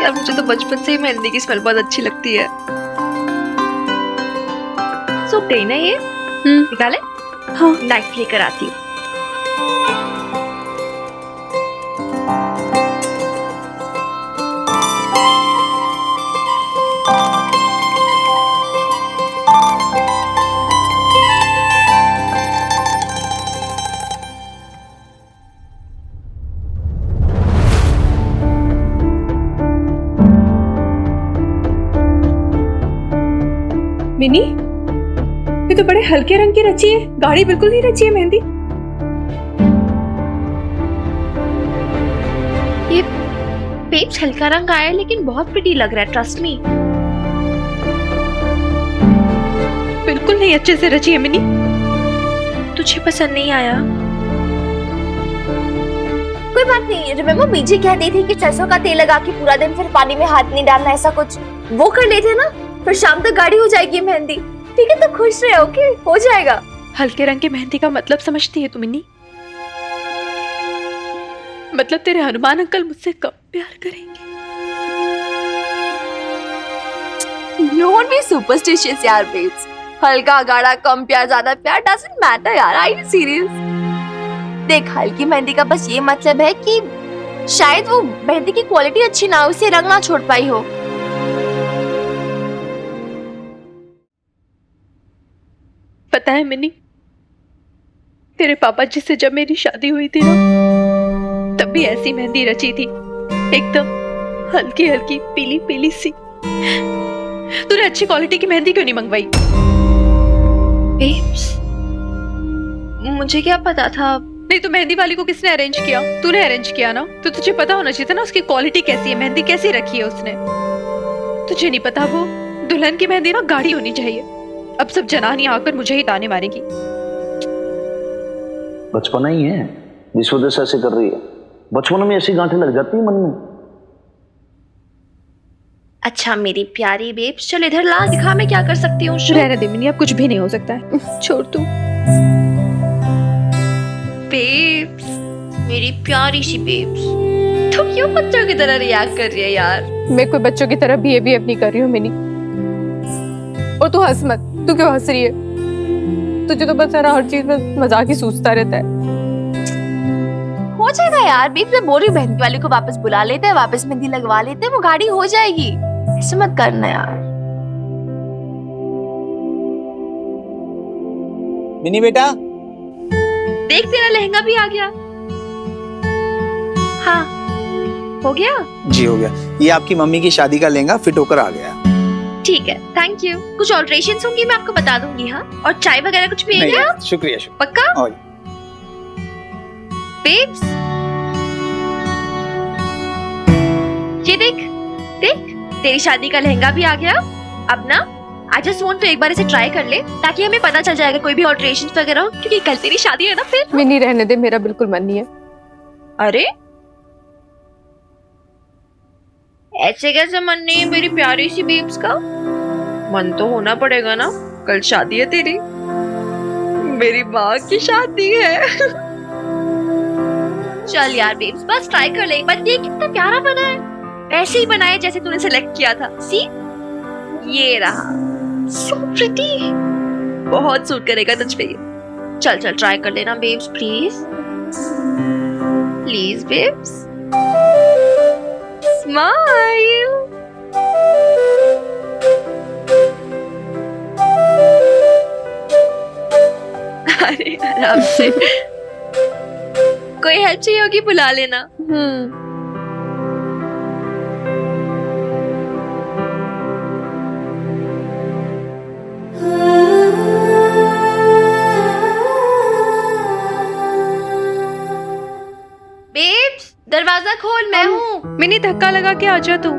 यार मुझे तो बचपन से ही मेहंदी की स्मेल बहुत अच्छी लगती है। सूख गई ना ये? निकाले? हाँ। नाइफ लेकर आती हूँ। मिनी, ये तो बड़े हल्के रंग की रची है, गाढ़ी बिल्कुल नहीं रची है मेहंदी। ये पेप्स हल्का रंग आया है लेकिन बहुत प्रिटी लग रहा है, ट्रस्ट मी। बिल्कुल नहीं अच्छे से रची है मिनी। तुझे पसंद नहीं आया? कोई बात नहीं। रिमेम्बर बीजी कहती थी कि सरसों का तेल लगा के पूरा दिन फिर पानी में हाथ नहीं डालना, ऐसा कुछ वो कर लेते ना, फिर शाम तक गाढ़ी हो जाएगी मेहंदी। ठीक है तो खुश रहे, ओके हो जाएगा। हल्के रंग की मेहंदी का मतलब समझती है तू मिनी? मतलब तेरे हनुमान अंकल मुझसे कब प्यार करेंगे? डोंट बी सुपरस्टिशियस यार बेब्स। हल्का गाढ़ा कम प्यार ज्यादा प्यार डजंट मैटर यार, आई एम सीरियस। देख हल्की मेहंदी का बस ये मतलब है कि शायद वो मेहंदी की क्वालिटी अच्छी ना हो, उसे रंग ना छोड़ पाई हो। पता है मिनी, तेरे पापा जी से जब मेरी शादी हुई थी ना, तब भी ऐसी मेहंदी रची थी, एकदम हल्की हल्की पीली पीली सी। तूने अच्छी क्वालिटी की मेहंदी क्यों नहीं मंगवाई? पेप्स, मुझे क्या पता था। नहीं तो मेहंदी वाली को किसने अरेंज किया? तूने अरेंज किया ना, तो तुझे पता होना चाहिए था ना उसकी क्वालिटी कैसी है, मेहंदी कैसी रखी है उसने। तुझे नहीं पता वो दुल्हन की मेहंदी ना गाढ़ी होनी चाहिए। अब सब जनानी आकर मुझे ही ताने मारेगी। बचपना ही है जिस वजह से ऐसे कर रही है। बचपन में ऐसी गांठें लग जाती है मन में। अच्छा मेरी प्यारी बेब्स, चल इधर ला, दिखा मैं क्या कर सकती हूँ। रहने दे मिनी, अब कुछ भी नहीं हो सकता है, छोड़ तू। बेब्स, मेरी प्यारी सी बेब्स, तुम क्यों बच्चों की तरह रिएक्ट कर रही है यार? मैं कोई बच्चों की तरह बिहेव नहीं कर रही हूँ मिनी। और तू हंस मत, तू क्यों हंस रही है? तुझे तो बस सारा हर चीज में मजाक ही सूझता रहता है। हो जाएगा यार बेब्स, मैं बोल रही हूँ मेहंदी वाले को वापस बुला लेते हैं, वापस मेहंदी लगवा लेते हैं, वो गाड़ी हो जाएगी। ऐसे मत करना यार। मिनी बेटा, देख तेरा लहंगा भी आ गया। हाँ हो गया? जी हो गया। ये आपकी मम्मी की शादी का लहंगा फिट होकर आ गया। ठीक है, थैंक यू। कुछ ऑल्ट्रेशंस होंगी मैं आपको बता दूंगी। हाँ, और चाय वगैरह कुछ पिएंगे आप? शुक्रिया शुक्रिया। पक्का? और बेब्स, ये देख देख, तेरी शादी का लहंगा भी आ गया। अब ना आई जस्ट वांट तो एक बार इसे ट्राई कर ले, ताकि हमें पता चल जाएगा कोई भी ऑल्ट्रेशंस वगैरह हो, क्योंकि कल तेरी शादी है ना फिर। मिनी रहने दे, मेरा बिल्कुल मन नहीं है। अरे ऐसे कैसे मन नहीं है मेरी प्यारी सी बेब्स का? मन तो होना पड़ेगा ना, कल शादी है तेरी, मेरी माँ की शादी है। चल यार बेब्स, बस ट्राई कर ले एक बार। देख कितना प्यारा बना है, ऐसे ही बनाया जैसे तूने सेलेक्ट किया था। सी, ये रहा, सो प्रिटी, बहुत सूट करेगा तुझ पे ये। चल चल ट्राई कर लेना babes, please please babes, smile. अरे आराम से, कोई हेल्प चाहिए होगी बुला लेना। बेब्स, दरवाजा खोल, मैं हूँ। मिनी धक्का लगा के आजा तू।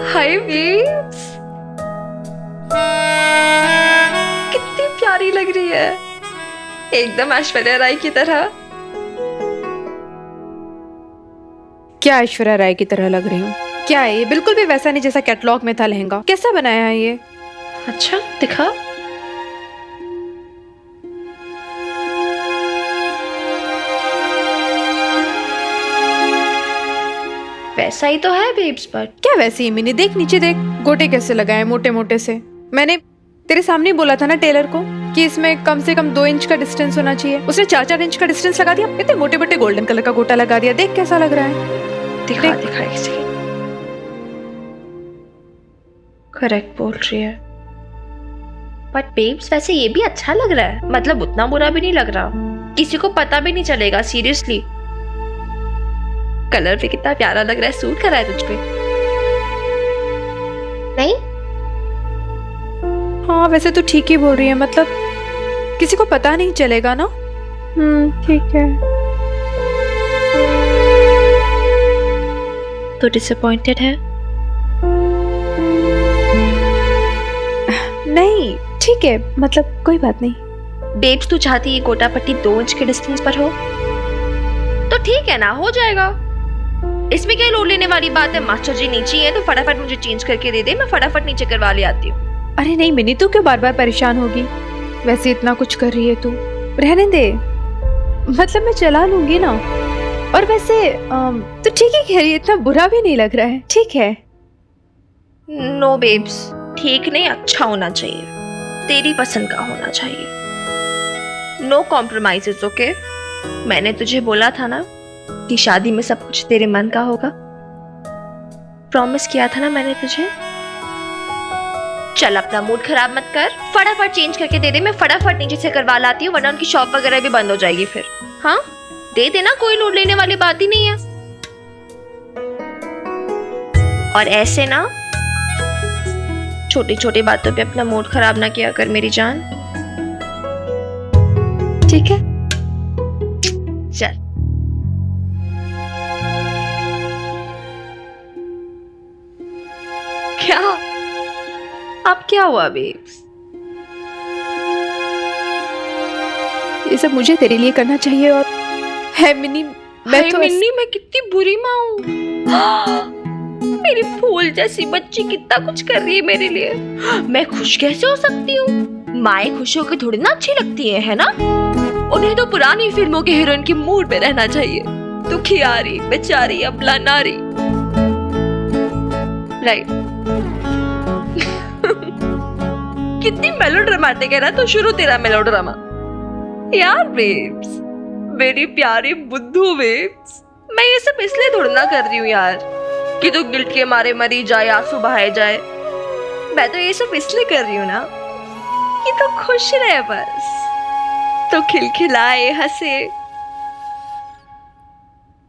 हाय बेब्स, कितनी प्यारी लग रही है, एकदम ऐश्वर्या राय की तरह। क्या ऐश्वर्या राय की तरह लग रही हूँ? क्या है ये? बिल्कुल भी वैसा नहीं जैसा कैटलॉग में था लहंगा। कैसा बनाया है ये? अच्छा दिखा। वैसा ही तो है बेब्स, बट क्या वैसे ही मिनी, देख नीचे देख, गोटे कैसे लगाए मोटे मोटे से। मैंने तेरे सामने ही बोला था ना टेलर को कि इसमें कम से कम 2 इंच का डिस्टेंस होना चाहिए, उसने 4-4 इंच का डिस्टेंस लगा दिया, इतने मोटे मोटे गोल्डन कलर का गोटा लगा दिया। देख कैसा लग रहा है। दिखा किसी करेक्ट बोल रही है। बट बेब्स वैसे ये भी अच्छा लग रहा है, मतलब उतना बुरा भी नहीं लग रहा, किसी को पता भी नहीं चलेगा। सीरियसली कलर भी कितना प्यारा लग रहा है, सूट कर रहा है तुझ पे नहीं? हाँ वैसे तो ठीक ही बोल रही है, मतलब किसी को पता नहीं चलेगा ना। ठीक है। तो डिसअपॉइंटेड है? नहीं ठीक है, मतलब कोई बात नहीं। बेब्स तू चाहती है गोटा पट्टी 2 इंच के डिस्टेंस पर हो तो ठीक है ना, हो जाएगा। इसमें क्या लोड लेने वाली बात है? मास्टर जी नीचे है तो फटाफट मुझे चेंज करके दे दे, मैं फटाफट नीचे करवा ले आती हूँ। अरे नहीं मिनी, तू क्यों बार बार परेशान होगी? वैसे इतना कुछ कर रही है तू, रहने दे, मतलब मैं चला लूंगी ना। और वैसे तू ठीक ही कह रही है, इतना बुरा भी नहीं लग रहा है, ठीक है। नो बेब्स, ठीक नहीं, अच्छा होना चाहिए, तेरी पसंद का होना चाहिए। No compromises, okay? मैंने तुझे बोला था ना कि शादी में सब कुछ तेरे मन का होगा, प्रॉमिस किया था ना मैंने तुझे। चल अपना मूड खराब मत कर, फटाफट चेंज करके दे दे, मैं फटाफट नीचे से करवा लाती हूँ, वरना उनकी शॉप वगैरह भी बंद हो जाएगी फिर। हाँ दे देना, कोई लोड लेने वाली बात ही नहीं है। और ऐसे ना छोटी छोटी बातों पे अपना मूड खराब ना किया कर मेरी जान, ठीक है? चल क्या अब क्या हुआ बेब्स? ये सब मुझे तेरे लिए करना चाहिए। और है मिनी, मैं तो मिन्नी मैं कितनी बुरी माँ हूँ। मेरी फूल जैसी बच्ची कितना कुछ कर रही है मेरे लिए, मैं खुश कैसे हो सकती हूँ? माएँ खुश होकर थोड़ी ना अच्छी लगती है ना? उन्हें तो पुरानी फिल्मों के हीरोइन के मूड में रहना चाहिए। दुखियारी बेचारी अबला नारी, राइट? कितनी मेलोड्रामेटिक है ना, तो शुरू तेरा मेलोड्रामा। यार बेब्स, मेरी प्यारी बुद्धू बेब्स, मैं ये सब इसलिए थोड़ी ना कर रही हूँ यार कि तू गिल्ट के मारे मरी जाए, आंसू बहाए जाए। मैं तो ये सब इसलिए कर रही हूँ ना कि तू खुश रहे, बस तो खिलखिलाए, हंसे,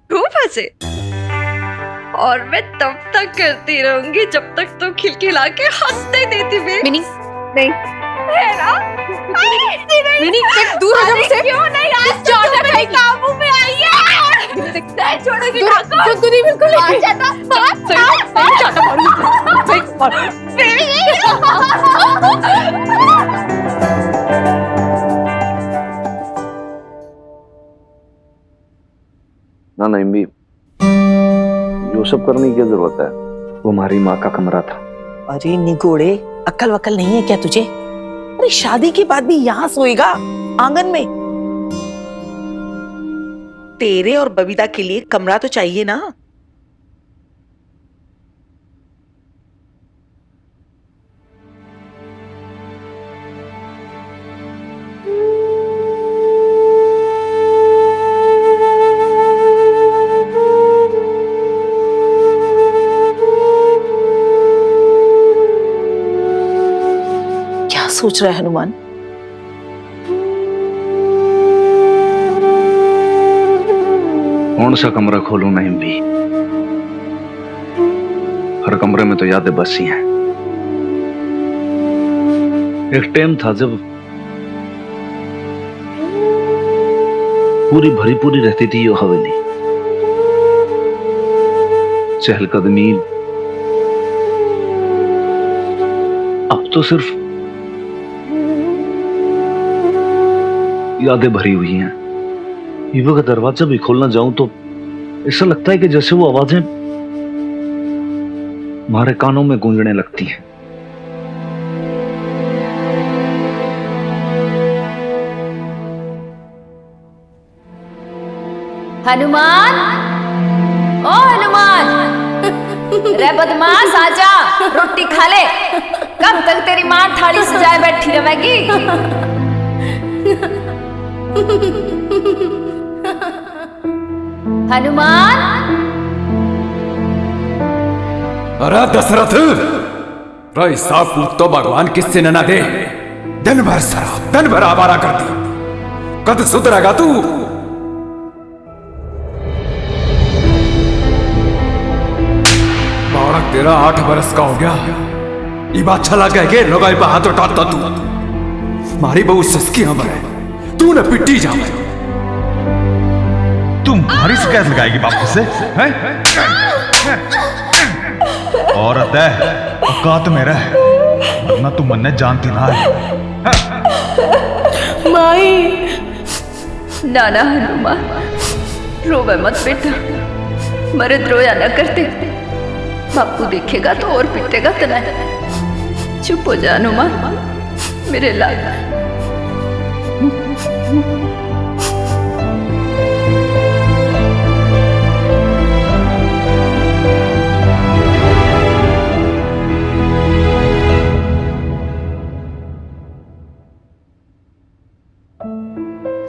खूब हंसे। और मैं तब तक करती रहूंगी जब तक तू खिलखिला के हंसने देती बेब्स। मिनी नहीं है ना? मिनी, दूर हो जा मुझसे। क्यों नहीं? आज जान तो मेरे काबू में आई है। नहीं छोड़ोगी ठाकुर। तू नहीं, बिल्कुल मार जाता, ना इम्बी, ये सब करने की क्या जरूरत है? वो हमारी माँ का कमरा था। अरे निगोड़े, अक्ल वक्ल नहीं है क्या तुझे? अरे शादी के बाद भी यहाँ सोएगा आंगन में? तेरे और बबीता के लिए कमरा तो चाहिए ना। क्या सोच रहा है हनुमान? कौन सा कमरा खोलूं ना इम्बी? हर कमरे में तो यादें बसी हैं। एक टाइम था जब पूरी भरी पूरी रहती थी ये हवेली, चहलकदमी। अब तो सिर्फ यादें भरी हुई हैं। ईवा का दरवाजा भी खोलना जाऊं तो ऐसा लगता है कि जैसे वो आवाजें हमारे कानों में गूंजने लगती हैं। हनुमान, ओ हनुमान, रे बदमाश आजा रोटी खा ले। कब तक तेरी माँ थाली सजाए बैठी रहेगी? हनुमान, अरे दशरथ, ऐसा पूत तो भगवान किससे न दे। दिन भर शराब, दिन भर आवारा कर दी। कद सुधरेगा तू? बालक तेरा 8 बरस का हो गया। ये बात छला कह के लगाई पे हाथ उठाता तू। मारी बहू सस्की हमर है, तू न पिट्टी जा। तुम हमारी शिकायत लगाएगी बापू से? हैं? औरत है, औकात में रह, वरना तू मन्ने जानती ना है। माई, नाना हनुमान, रोवे मत बेटा। मर्द रोया न करते, बापू देखेगा तो और पिटेगा तना। चुप हो जा हनुमान, मेरे लाल।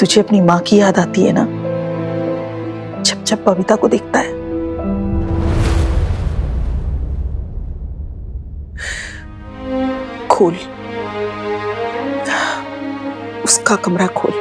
तुझे अपनी माँ की याद आती है ना, जब जब बबीता को देखता है? खोल, उसका कमरा खोल।